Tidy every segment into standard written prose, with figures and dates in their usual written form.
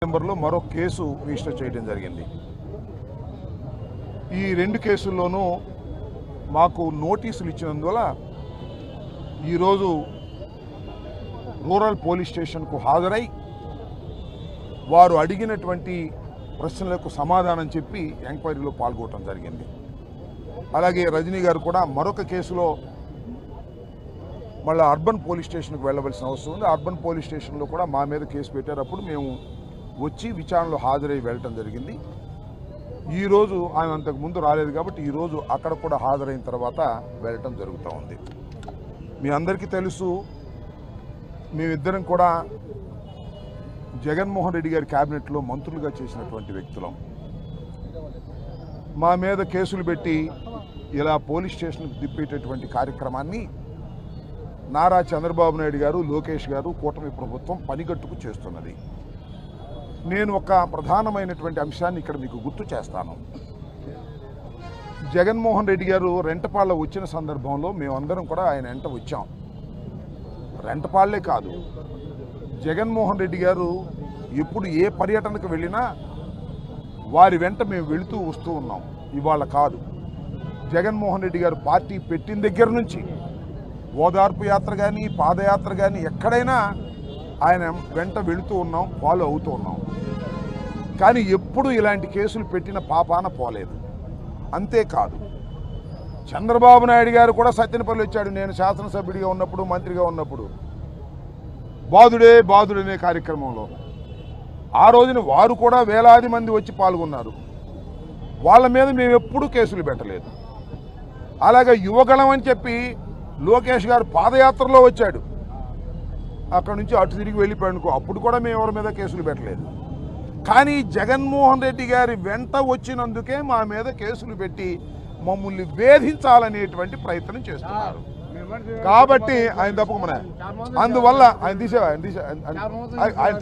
నెంబర్లో మరో case register చేయడం జరిగింది. ఈ రెండు కేసుల్లోనూ మాకు నోటీసులు ఇచ్చినందువల్ల ఈరోజు రూరల్ పోలీస్ స్టేషన్కు హాజరై వారు అడిగినటువంటి ప్రశ్నలకు సమాధానం చెప్పి ఎంక్వైరీలో పాల్గొనడం జరిగింది. అలాగే రజనీ గారు కూడా మరొక కేసులో మళ్ళీ అర్బన్ పోలీస్ స్టేషన్కి వెళ్ళవలసిన అవసరం ఉంది. అర్బన్ పోలీస్ స్టేషన్లో కూడా మా మీద కేసు పెట్టేటప్పుడు మేము వచ్చి విచారణలో హాజరై వెళ్ళటం జరిగింది. ఈరోజు ఆయన అంతకు ముందు రాలేదు కాబట్టి ఈరోజు అక్కడ కూడా హాజరైన తర్వాత వెళ్ళటం జరుగుతూ ఉంది. మీ అందరికీ తెలుసు, మేమిద్దరం కూడా జగన్మోహన్ రెడ్డి గారి క్యాబినెట్లో మంత్రులుగా చేసినటువంటి వ్యక్తులం. మా మీద కేసులు పెట్టి ఇలా పోలీస్ స్టేషన్కి తిప్పేటటువంటి కార్యక్రమాన్ని నారా చంద్రబాబు నాయుడు గారు, లోకేష్ గారు, కూటమి ప్రభుత్వం పనిగట్టుకు చేస్తున్నది. నేను ఒక ప్రధానమైనటువంటి అంశాన్ని ఇక్కడ మీకు గుర్తు చేస్తాను. జగన్మోహన్ రెడ్డి గారు రెంటపాళ్ళ వచ్చిన సందర్భంలో మేమందరం కూడా ఆయన వెంట వచ్చాం. రెంటపాళ్లే కాదు, జగన్మోహన్ రెడ్డి గారు ఎప్పుడు ఏ పర్యటనకు వెళ్ళినా వారి వెంట మేము వెళుతూ వస్తూ ఉన్నాం. ఇవాళ కాదు, జగన్మోహన్ రెడ్డి గారు పార్టీ పెట్టిన దగ్గర నుంచి ఓదార్పు యాత్ర కానీ పాదయాత్ర కానీ ఎక్కడైనా ఆయన వెంట వెళుతూ ఉన్నాం, ఫాలో అవుతూ ఉన్నాం. కానీ ఎప్పుడు ఇలాంటి కేసులు పెట్టిన పాపాన పోలేదు. అంతేకాదు, చంద్రబాబు నాయుడు గారు కూడా సత్యనపల్లి వచ్చాడు. నేను శాసనసభ్యుడిగా ఉన్నప్పుడు, మంత్రిగా ఉన్నప్పుడు బాదుడే బాదుడనే కార్యక్రమంలో ఆ రోజున వారు కూడా వేలాది మంది వచ్చి పాల్గొన్నారు. వాళ్ళ మీద మేము ఎప్పుడూ కేసులు పెట్టలేదు. అలాగే యువగళం అని చెప్పి లోకేష్ గారు పాదయాత్రలో వచ్చాడు, అక్కడ నుంచి అటు తిరిగి వెళ్ళిపోయాడుకో, అప్పుడు కూడా మేము ఎవరి మీద కేసులు పెట్టలేదు. కానీ జగన్మోహన్ రెడ్డి గారి వెంట వచ్చినందుకే మా మీద కేసులు పెట్టి మమ్మల్ని వేధించాలనేటువంటి ప్రయత్నం చేస్తున్నారు. కాబట్టి ఆయన తప్పకుండా అందువల్ల ఆయన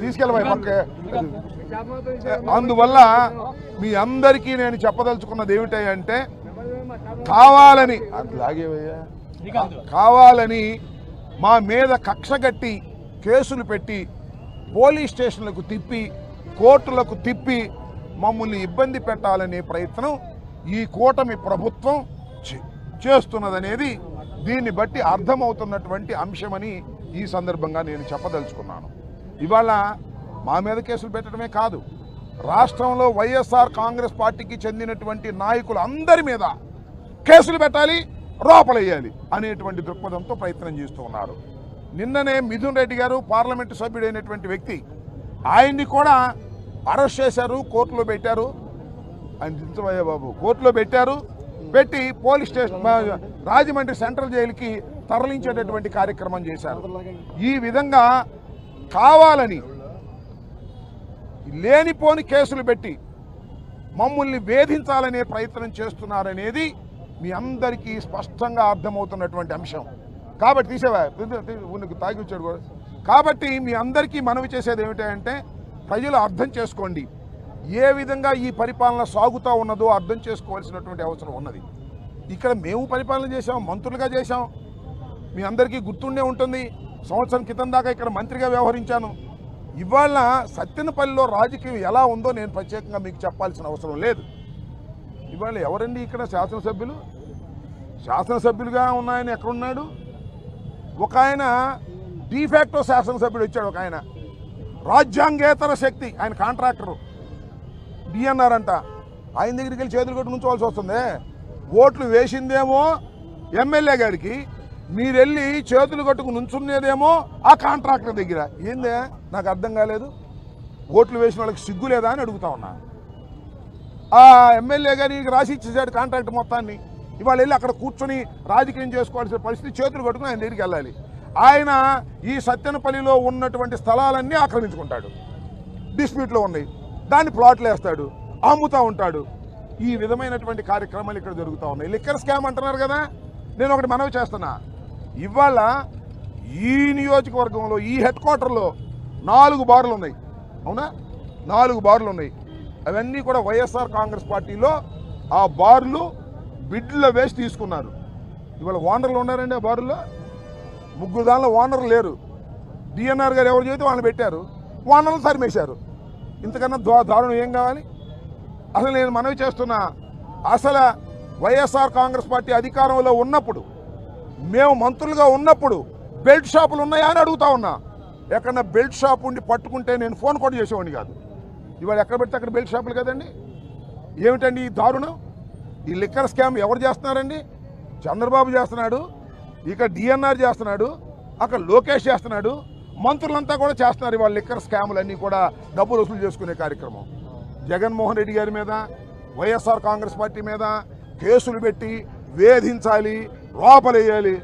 తీసుకెళ్ళవా పక్క. అందువల్ల మీ అందరికీ నేను చెప్పదలుచుకున్నది ఏమిటంటే, కావాలని మా మీద కక్షగట్టి కేసులు పెట్టి పోలీస్ స్టేషన్లకు తిప్పి కోర్టులకు తిప్పి మమ్మల్ని ఇబ్బంది పెట్టాలనే ప్రయత్నం ఈ కూటమి ప్రభుత్వం చేస్తున్నదనేది దీన్ని బట్టి అర్థమవుతున్నటువంటి అంశమని ఈ సందర్భంగా నేను చెప్పదలుచుకున్నాను. ఇవాళ మా మీద కేసులు పెట్టడమే కాదు, రాష్ట్రంలో వైఎస్ఆర్ కాంగ్రెస్ పార్టీకి చెందినటువంటి నాయకులు అందరి మీద కేసులు పెట్టాలి, లోపలయ్యాలి అనేటువంటి దృక్పథంతో ప్రయత్నం చేస్తూ ఉన్నారు. నిన్ననే మిథున్ రెడ్డి గారు పార్లమెంటు సభ్యుడైనటువంటి వ్యక్తి, ఆయన్ని కూడా అరెస్ట్ చేశారు, కోర్టులో పెట్టారు. ఆయన దించవయ్య బాబు, కోర్టులో పెట్టారు. పెట్టి పోలీస్ స్టేషన్ రాజమండ్రి సెంట్రల్ జైలుకి తరలించేటటువంటి కార్యక్రమం చేశారు. ఈ విధంగా కావాలని లేనిపోని కేసులు పెట్టి మమ్మల్ని వేధించాలనే ప్రయత్నం చేస్తున్నారనేది మీ అందరికీ స్పష్టంగా అర్థమవుతున్నటువంటి అంశం. కాబట్టి తీసేవా తాగి వచ్చాడు. కాబట్టి మీ అందరికీ మనవి చేసేది ఏమిటంటే, ప్రజలు అర్థం చేసుకోండి, ఏ విధంగా ఈ పరిపాలన సాగుతూ ఉన్నదో అర్థం చేసుకోవాల్సినటువంటి అవసరం ఉన్నది. ఇక్కడ మేము పరిపాలన చేశాం, మంత్రులుగా చేశాం. మీ అందరికీ గుర్తుండే ఉంటుంది, సంవత్సరం క్రితం దాకా ఇక్కడ మంత్రిగా వ్యవహరించాను. ఇవాళ సత్తెనపల్లిలో రాజకీయం ఎలా ఉందో నేను ప్రత్యేకంగా మీకు చెప్పాల్సిన అవసరం లేదు. ఇవాళ ఎవరండి ఇక్కడ శాసనసభ్యులు? శాసనసభ్యులుగా ఉన్నాయని ఎక్కడున్నాడు? ఒక ఆయన డిఫాక్టో శాసనసభ్యుడు వచ్చాడు, ఒక ఆయన రాజ్యాంగేతర శక్తి, ఆయన కాంట్రాక్టరు డిఎన్ఆర్ అంట. ఆయన దగ్గరికి వెళ్ళి చేతులు కొట్టు నుంచోవాల్సి వస్తుంది. ఓట్లు వేసిందేమో ఎమ్మెల్యే గారికి, మీరు వెళ్ళి చేతులు కట్టుకు నుంచున్నదేమో ఆ కాంట్రాక్టర్ దగ్గర. ఏందే నాకు అర్థం కాలేదు. ఓట్లు వేసిన వాళ్ళకి సిగ్గు లేదా అని అడుగుతా ఉన్నా. ఆ ఎమ్మెల్యే గారికి రాసి ఇచ్చేసాడు కాంట్రాక్ట్ మొత్తాన్ని. ఇవాళ వెళ్ళి అక్కడ కూర్చొని రాజకీయం చేసుకోవాల్సిన పరిస్థితి, చేతులు కట్టుకుని ఆయన దగ్గరికి వెళ్ళాలి. ఆయన ఈ సత్తెనపల్లిలో ఉన్నటువంటి స్థలాలన్నీ ఆక్రమించుకుంటాడు, డిస్ప్యూట్లో ఉన్నాయి, దాన్ని ప్లాట్లు వేస్తాడు, అమ్ముతూ ఉంటాడు. ఈ విధమైనటువంటి కార్యక్రమాలు ఇక్కడ జరుగుతూ ఉన్నాయి. లిక్కర్ స్కామ్ అంటున్నారు కదా. నేను ఒకటి మనవి చేస్తున్నా, ఇవాళ ఈ నియోజకవర్గంలో ఈ హెడ్ క్వార్టర్లో 4 బార్లు ఉన్నాయి. అవునా? 4 బార్లు ఉన్నాయి. అవన్నీ కూడా వైఎస్ఆర్ కాంగ్రెస్ పార్టీలో ఆ బార్లు బిడ్ల వేసి తీసుకున్నారు. ఇవాళ ఓనర్లు ఉన్నారండి ఆ బారుల్లో. 3 దానిలో ఓనర్లు లేరు. డిఎన్ఆర్ గారు ఎవరు చేస్తే వాళ్ళని పెట్టారు, ఓనర్లు తరిమేశారు. ఇంతకన్నా దారుణం ఏం కావాలి? అసలు నేను మనవి చేస్తున్నా, అసలు వైఎస్ఆర్ కాంగ్రెస్ పార్టీ అధికారంలో ఉన్నప్పుడు, మేము మంత్రులుగా ఉన్నప్పుడు బెల్ట్ షాపులు ఉన్నాయా అని అడుగుతా ఉన్నా. ఎక్కడన్నా బెల్ట్ షాప్ ఉండి పట్టుకుంటే నేను ఫోన్ కూడా చేసేవాడిని కాదు. ఇవాళ ఎక్కడ పెడితే అక్కడ బెల్ట్ షాపులు కదండి. ఏమిటండి ఈ దారుణం? ఈ లిక్కర్ స్కామ్ ఎవరు చేస్తున్నారండి? చంద్రబాబు చేస్తున్నాడు, ఇక డిఎన్ఆర్ చేస్తున్నాడు, అక్కడ లోకేష్ చేస్తున్నాడు, మంత్రులంతా కూడా చేస్తున్నారు. ఇవాళ లిక్కర్ స్కాములన్నీ కూడా డబ్బులు వసూలు చేసుకునే కార్యక్రమం. జగన్మోహన్ రెడ్డి గారి మీద, వైఎస్ఆర్ కాంగ్రెస్ పార్టీ మీద కేసులు పెట్టి వేధించాలి, లోపలేయాలి.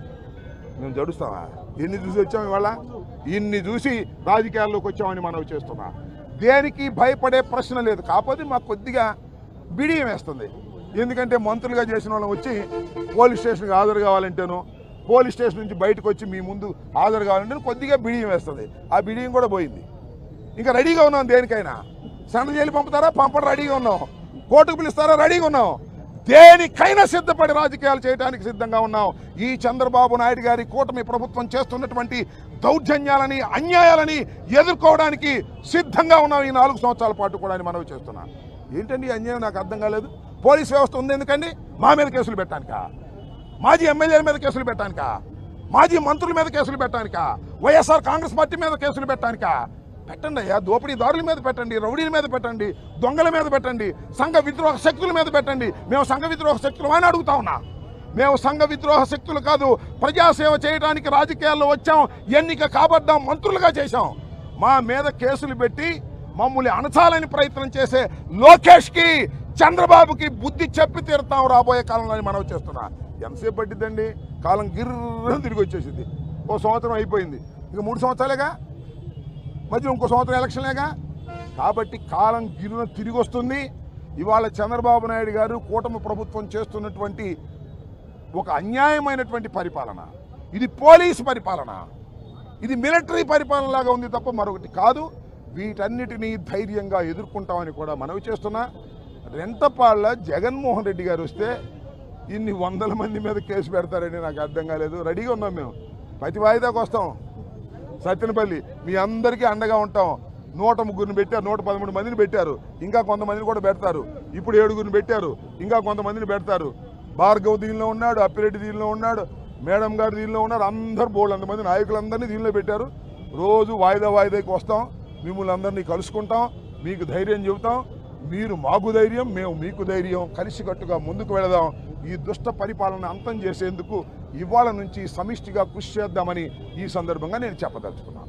మేము జడుస్తామా? ఎన్ని చూసి వచ్చాము ఇవాళ? ఇన్ని చూసి రాజకీయాల్లోకి వచ్చామని మనం చేస్తున్నా. దేనికి భయపడే ప్రశ్న లేదు. కాకపోతే మాకు కొద్దిగా బిడియం వేస్తుంది. ఎందుకంటే మంత్రులుగా చేసిన వాళ్ళం వచ్చి పోలీస్ స్టేషన్కి హాజరు కావాలంటేనో, పోలీస్ స్టేషన్ నుంచి బయటకు వచ్చి మీ ముందు హాజరు కావాలంటే కొద్దిగా బిడియం వేస్తుంది. ఆ బిడియం కూడా పోయింది. ఇంకా రెడీగా ఉన్నాం దేనికైనా. సెంట్రల్ జైలు పంపుతారా? పంపడం రెడీగా ఉన్నాం. కోర్టుకు పిలుస్తారా? రెడీగా ఉన్నాం. దేనికైనా సిద్ధపడి రాజకీయాలు చేయడానికి సిద్ధంగా ఉన్నాం. ఈ చంద్రబాబు నాయుడు గారి కూటమి ప్రభుత్వం చేస్తున్నటువంటి దౌర్జన్యాలని, అన్యాయాలని ఎదుర్కోవడానికి సిద్ధంగా ఉన్నాం ఈ 4 సంవత్సరాల పాటు కూడా అని మనవి చేస్తున్నాం. ఏంటండి అన్యాయం? నాకు అర్థం కాలేదు. పోలీస్ వ్యవస్థ ఉంది ఎందుకండి? మా మీద కేసులు పెట్టడానికా? మాజీ ఎమ్మెల్యేల మీద కేసులు పెట్టడానికా? మాజీ మంత్రుల మీద కేసులు పెట్టడానికా? వైఎస్ఆర్ కాంగ్రెస్ పార్టీ మీద కేసులు పెట్టడానికా? పెట్టండి అయ్యా. దోపిడీదారుల మీద పెట్టండి, రౌడీల మీద పెట్టండి, దొంగల మీద పెట్టండి, సంఘ విద్రోహ శక్తుల మీద పెట్టండి. మేము సంఘ విద్రోహ శక్తులు అని అడుగుతా ఉన్నా. మేము సంఘ విద్రోహ శక్తులు కాదు, ప్రజాసేవ చేయడానికి రాజకీయాల్లో వచ్చాం, ఎన్నిక కాబడ్డాం, మంత్రులుగా చేశాం. మా మీద కేసులు పెట్టి మమ్మల్ని అణచాలని ప్రయత్నం చేసే లోకేష్కి, చంద్రబాబుకి బుద్ధి చెప్పి తీరుతాం రాబోయే కాలంలో మనం చేస్తున్నా. ఎంతసేపు పట్టిద్దండి? కాలం గిర్రని తిరిగి వచ్చేసింది. 1 సంవత్సరం అయిపోయింది, ఇంక 3 సంవత్సరాలేగా, మధ్య ఇంకో సంవత్సరం ఎలక్షన్లేగా. కాబట్టి కాలం గిర్రన తిరిగి వస్తుంది. ఇవాళ చంద్రబాబు నాయుడు గారు కూటమి ప్రభుత్వం చేస్తున్నటువంటి ఒక అన్యాయమైనటువంటి పరిపాలన, ఇది పోలీసు పరిపాలన, ఇది మిలిటరీ పరిపాలన లాగా ఉంది తప్ప మరొకటి కాదు. వీటన్నిటినీ ధైర్యంగా ఎదుర్కొంటామని కూడా మనవి చేస్తున్నా. రెంటపాళ్ళ జగన్మోహన్ రెడ్డి గారు వస్తే ఇన్ని 100 మంది మీద కేసు పెడతారని నాకు అర్థం కాలేదు. రెడీగా ఉన్నాం మేము. ప్రతి వాయిదాకు వస్తాం. సత్యనపల్లి మీ అందరికీ అండగా ఉంటాం. 103 పెట్టారు, 113 మందిని పెట్టారు, ఇంకా కొంతమందిని కూడా పెడతారు. ఇప్పుడు 7 పెట్టారు, ఇంకా కొంతమందిని పెడతారు. భార్గవ్ దీనిలో ఉన్నాడు, అప్పిరెడ్డి దీనిలో ఉన్నాడు, మేడం గారు దీనిలో ఉన్నారు. అందరు బోల్డ్ అంతమంది నాయకులందరినీ దీనిలో పెట్టారు. రోజు వాయిదాకి వస్తాం, మిమ్మల్ని అందరినీ కలుసుకుంటాం, మీకు ధైర్యం చెబుతాం. మీరు మాకు ధైర్యం, మేము మీకు ధైర్యం. కలిసికట్టుగా ముందుకు వెళదాం. ఈ దుష్ట పరిపాలన అంతం చేసేందుకు ఇవాళ నుంచి సమిష్టిగా కృషి చేద్దామని ఈ సందర్భంగా నేను చెప్పదలుచుకున్నాను.